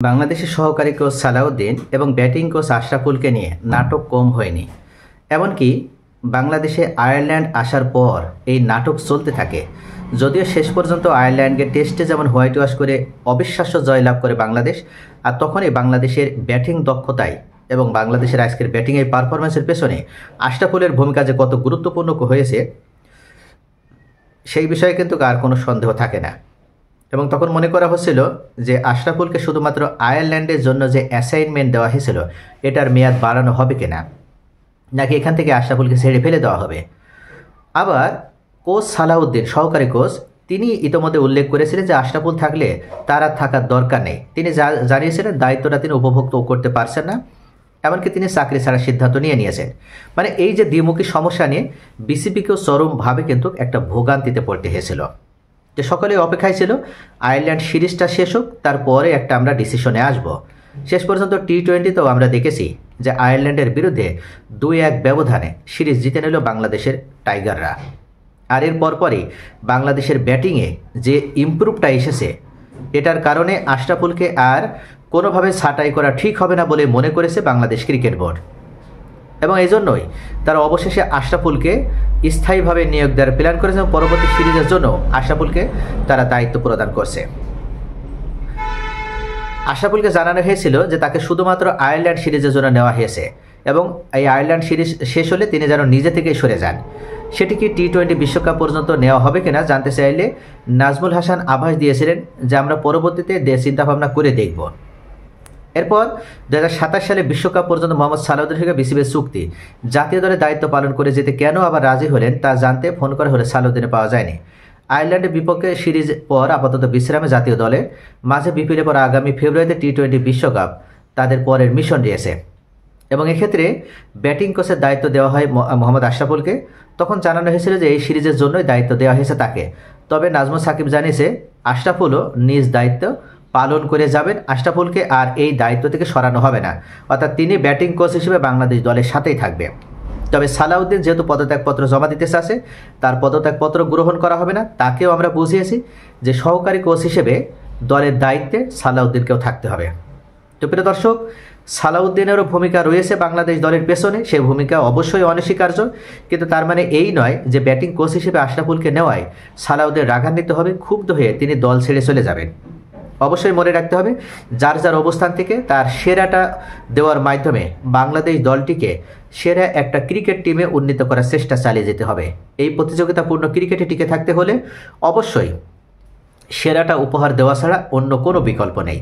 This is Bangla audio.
বাংলাদেশের সহকারী কোচ সালাউদ্দিন এবং ব্যাটিং কোচ আশরাফুলকে নিয়ে নাটক কম হয়নি। এমনকি বাংলাদেশে আয়ারল্যান্ড আসার পর এই নাটক চলতে থাকে। যদিও শেষ পর্যন্ত আয়ারল্যান্ডকে টেস্টে যেমন হোয়াইট ওয়াশ করে অবিশ্বাস্য জয়লাভ করে বাংলাদেশ, আর তখনই বাংলাদেশের ব্যাটিং দক্ষতায় এবং বাংলাদেশের আজকের ব্যাটিংয়ের পারফরমেন্সের পেছনে আশরাফুলের ভূমিকা যে কত গুরুত্বপূর্ণ হয়েছে সেই বিষয়ে কিন্তু আর কোনো সন্দেহ থাকে না। এবং তখন মনে করা হচ্ছিল যে আশরাফুলকে শুধুমাত্র আয়ারল্যান্ডের জন্য যে অ্যাসাইনমেন্ট দেওয়া হয়েছিল এটার মেয়াদ বাড়ানো হবে কিনা, নাকি এখান থেকে আশরাফুলকে ছেড়ে ফেলে দেওয়া হবে। আবার কোচ সালাউদ্দিন সহকারী কোচ তিনি ইতিমধ্যে উল্লেখ করেছিলেন যে আশরাফুল থাকলে তার আর থাকার দরকার নেই। তিনি জানিয়েছিলেন দায়িত্বটা তিনি উপভোগ করতে পারছেন না, এমনকি তিনি চাকরি ছাড়ার সিদ্ধান্ত নিয়েছেন। মানে এই যে দ্বিমুখী সমস্যা নিয়ে বিসিবিকেও চরমভাবে কিন্তু একটা ভোগান্তিতে পড়তে হয়েছিল। যে সকলে অপেক্ষায় ছিল আয়ারল্যান্ড সিরিজটা শেষ হোক, তারপরে একটা আমরা ডিসিশনে আসব। শেষ পর্যন্ত টি-20তেও আমরা দেখেছি যে আয়ারল্যান্ডের বিরুদ্ধে 2-1 ব্যবধানে সিরিজ জিতে নিল বাংলাদেশের টাইগাররা। আর এর পরপরই বাংলাদেশের ব্যাটিংয়ে যে ইমপ্রুভটা এসেছে এটার কারণে আশরাফুলকে আর কোনোভাবে ছাঁটাই করা ঠিক হবে না বলে মনে করেছে বাংলাদেশ ক্রিকেট বোর্ড, এবং এই জন্যই তারা অবশেষে আশরাফুলকে স্থায়ীভাবে নিয়োগ দেওয়ার প্ল্যান করেছে এবং পরবর্তী সিরিজের জন্য আশরাফুলকে তারা দায়িত্ব প্রদান করছে। আশরাফুলকে জানানো হয়েছিল যে তাকে শুধুমাত্র আয়ারল্যান্ড সিরিজের জন্য নেওয়া হয়েছে এবং এই আয়ারল্যান্ড সিরিজ শেষ হলে তিনি যেন নিজে থেকেই সরে যান। সেটি কি টি-20 বিশ্বকাপ পর্যন্ত নেওয়া হবে কিনা জানতে চাইলে নাজমুল হাসান আভাস দিয়েছিলেন যে আমরা পরবর্তীতে চিন্তাভাবনা করে দেখব। এরপর 2027 সালে বিশ্বকাপ পর্যন্ত মোহাম্মদ সালাউদ্দিনের সঙ্গে বিসিবির চুক্তি, জাতীয় দলে দায়িত্ব পালন করে যেতে কেন আবার রাজি হলেন তা জানতে ফোন করা হলে সালাউদ্দিনে পাওয়া যায়নি। আয়ারল্যান্ডের বিপক্ষে সিরিজ পর আপাতত বিশ্রামে জাতীয় দলে, মাঝে বিপিএলের পর আগামী ফেব্রুয়ারিতে টি-20 বিশ্বকাপ তাদের পরের মিশন রয়েছে এবং এক্ষেত্রে ব্যাটিং কোচের দায়িত্ব দেওয়া হয় মোহাম্মদ আশরাফুলকে। তখন জানানো হয়েছিল যে এই সিরিজের জন্যই দায়িত্ব দেওয়া হয়েছে তাকে। তবে নাজমুল সাকিব জানিয়েছে আশরাফুলও নিজ দায়িত্ব পালন করে যাবেন, আশরাফুলকে আর এই দায়িত্ব থেকে সরানো হবে না, অর্থাৎ তিনি ব্যাটিং কোচ হিসেবে বাংলাদেশ দলের সাথেই থাকবে। তবে সালাউদ্দিন যেহেতু পদত্যাগপত্র জমা দিতে চাচ্ছে, তার পদত্যাগপত্র গ্রহণ করা হবে না। তাকেও আমরা বুঝিয়েছি যে সহকারী কোচ হিসেবে দলের দায়িত্বে সালাউদ্দিনকেও থাকতে হবে। তো প্রিয় দর্শক, সালাউদ্দিনেরও ভূমিকা রয়েছে বাংলাদেশ দলের পেছনে, সেই ভূমিকা অবশ্যই অনস্বীকার্য, কিন্তু তার মানে এই নয় যে ব্যাটিং কোচ হিসেবে আশরাফুলকে নেওয়ায় সালাউদ্দিন রাগান্বিত হবে, ক্ষুব্ধ হয়ে তিনি দল ছেড়ে চলে যাবেন। অবশ্যই মনে রাখতে হবে যার যার অবস্থান থেকে তার সেরাটা দেওয়ার মাধ্যমে বাংলাদেশ দলটিকে সেরা একটা ক্রিকেট টিমে উন্নীত করার চেষ্টা চালিয়ে যেতে হবে। এই প্রতিযোগিতাপূর্ণ ক্রিকেটে টিকে থাকতে হলে অবশ্যই সেরাটা উপহার দেওয়া ছাড়া অন্য কোনো বিকল্প নেই।